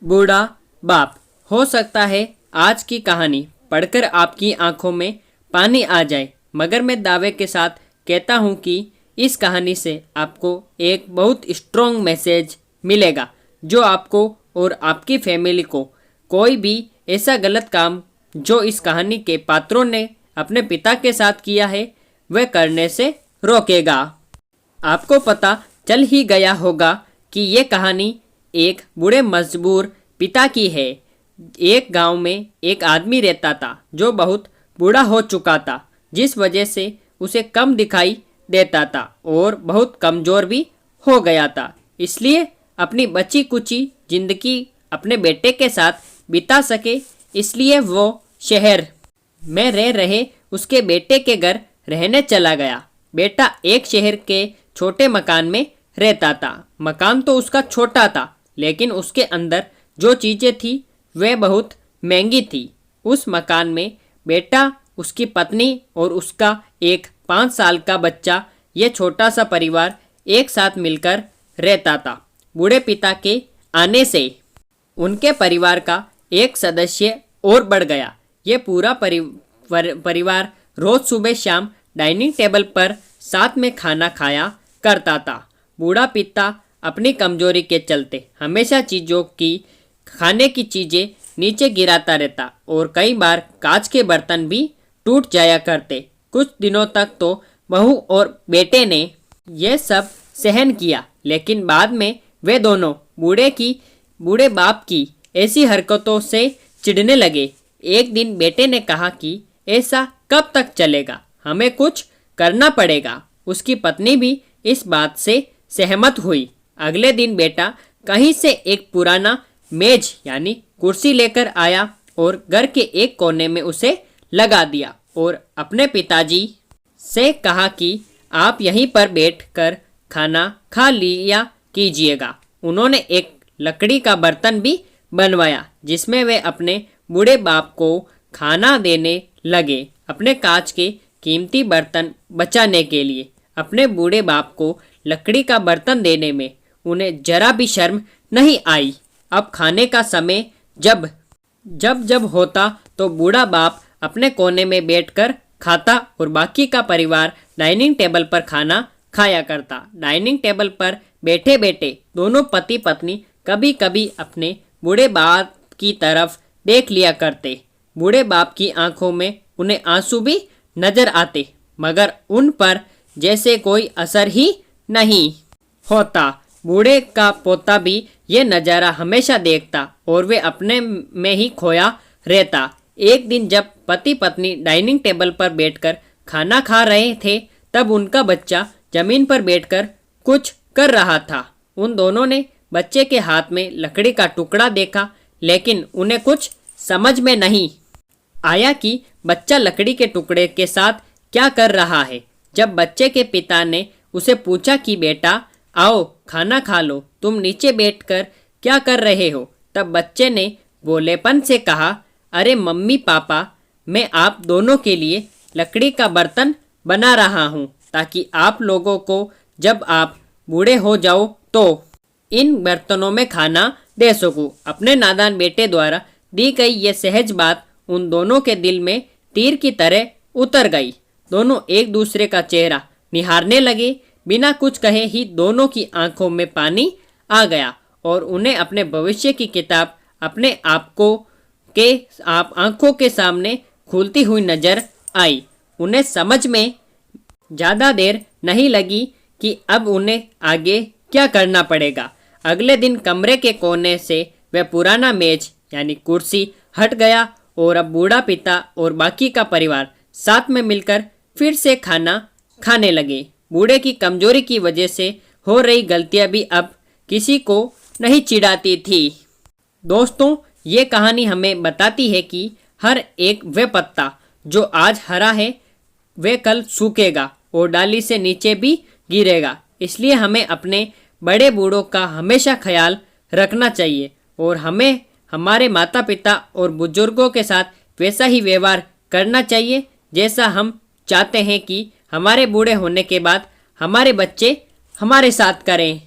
बूढ़ा बाप। हो सकता है आज की कहानी पढ़कर आपकी आंखों में पानी आ जाए, मगर मैं दावे के साथ कहता हूँ कि इस कहानी से आपको एक बहुत स्ट्रॉन्ग मैसेज मिलेगा जो आपको और आपकी फैमिली को कोई भी ऐसा गलत काम जो इस कहानी के पात्रों ने अपने पिता के साथ किया है वह करने से रोकेगा। आपको पता चल ही गया होगा कि ये कहानी एक बूढ़े मजबूर पिता की है। एक गांव में एक आदमी रहता था जो बहुत बूढ़ा हो चुका था, जिस वजह से उसे कम दिखाई देता था और बहुत कमज़ोर भी हो गया था। इसलिए अपनी बची कुची जिंदगी अपने बेटे के साथ बिता सके, इसलिए वो शहर में रह रहे उसके बेटे के घर रहने चला गया। बेटा एक शहर के छोटे मकान में रहता था। मकान तो उसका छोटा था, लेकिन उसके अंदर जो चीज़ें थी वह बहुत महंगी थी। उस मकान में बेटा, उसकी पत्नी और उसका एक 5 साल का बच्चा, ये छोटा सा परिवार एक साथ मिलकर रहता था। बूढ़े पिता के आने से उनके परिवार का एक सदस्य और बढ़ गया। ये पूरा परिवार रोज़ सुबह शाम डाइनिंग टेबल पर साथ में खाना खाया करता था। बूढ़ा पिता अपनी कमजोरी के चलते हमेशा चीज़ों की खाने की चीज़ें नीचे गिराता रहता और कई बार कांच के बर्तन भी टूट जाया करते। कुछ दिनों तक तो बहू और बेटे ने यह सब सहन किया, लेकिन बाद में वे दोनों बूढ़े बाप की ऐसी हरकतों से चिढ़ने लगे। एक दिन बेटे ने कहा कि ऐसा कब तक चलेगा, हमें कुछ करना पड़ेगा। उसकी पत्नी भी इस बात से सहमत हुई। अगले दिन बेटा कहीं से एक पुराना मेज यानी कुर्सी लेकर आया और घर के एक कोने में उसे लगा दिया और अपने पिताजी से कहा कि आप यहीं पर बैठकर खाना खा लिया कीजिएगा। उन्होंने एक लकड़ी का बर्तन भी बनवाया जिसमें वे अपने बूढ़े बाप को खाना देने लगे। अपने कांच के कीमती बर्तन बचाने के लिए अपने बूढ़े बाप को लकड़ी का बर्तन देने में उन्हें जरा भी शर्म नहीं आई। अब खाने का समय जब होता तो बूढ़ा बाप अपने कोने में बैठकर खाता और बाकी का परिवार डाइनिंग टेबल पर खाना खाया करता। डाइनिंग टेबल पर बैठे बैठे दोनों पति पत्नी कभी कभी अपने बूढ़े बाप की तरफ देख लिया करते। बूढ़े बाप की आंखों में उन्हें आंसू भी नजर आते, मगर उन पर जैसे कोई असर ही नहीं होता। बूढ़े का पोता भी ये नज़ारा हमेशा देखता और वे अपने में ही खोया रहता। एक दिन जब पति पत्नी डाइनिंग टेबल पर बैठकर खाना खा रहे थे, तब उनका बच्चा जमीन पर बैठकर कुछ कर रहा था। उन दोनों ने बच्चे के हाथ में लकड़ी का टुकड़ा देखा, लेकिन उन्हें कुछ समझ में नहीं आया कि बच्चा लकड़ी के टुकड़े के साथ क्या कर रहा है। जब बच्चे के पिता ने उसे पूछा कि बेटा आओ खाना खा लो, तुम नीचे बैठकर क्या कर रहे हो, तब बच्चे ने भोलेपन से कहा, अरे मम्मी पापा, मैं आप दोनों के लिए लकड़ी का बर्तन बना रहा हूँ ताकि आप लोगों को जब आप बूढ़े हो जाओ तो इन बर्तनों में खाना दे सकूँ। अपने नादान बेटे द्वारा दी गई ये सहज बात उन दोनों के दिल में तीर की तरह उतर गई। दोनों एक दूसरे का चेहरा निहारने लगे। बिना कुछ कहे ही दोनों की आंखों में पानी आ गया और उन्हें अपने भविष्य की किताब अपने आंखों के सामने खुलती हुई नजर आई। उन्हें समझ में ज़्यादा देर नहीं लगी कि अब उन्हें आगे क्या करना पड़ेगा। अगले दिन कमरे के कोने से वह पुराना मेज यानी कुर्सी हट गया और अब बूढ़ा पिता और बाकी का परिवार साथ में मिलकर फिर से खाना खाने लगे। बूढ़े की कमजोरी की वजह से हो रही गलतियां भी अब किसी को नहीं चिढ़ाती थी। दोस्तों, ये कहानी हमें बताती है कि हर एक वह पत्ता जो आज हरा है वह कल सूखेगा और डाली से नीचे भी गिरेगा। इसलिए हमें अपने बड़े बूढ़ों का हमेशा ख्याल रखना चाहिए और हमें हमारे माता पिता और बुजुर्गों के साथ वैसा ही व्यवहार करना चाहिए जैसा हम चाहते हैं कि हमारे बूढ़े होने के बाद हमारे बच्चे हमारे साथ करें।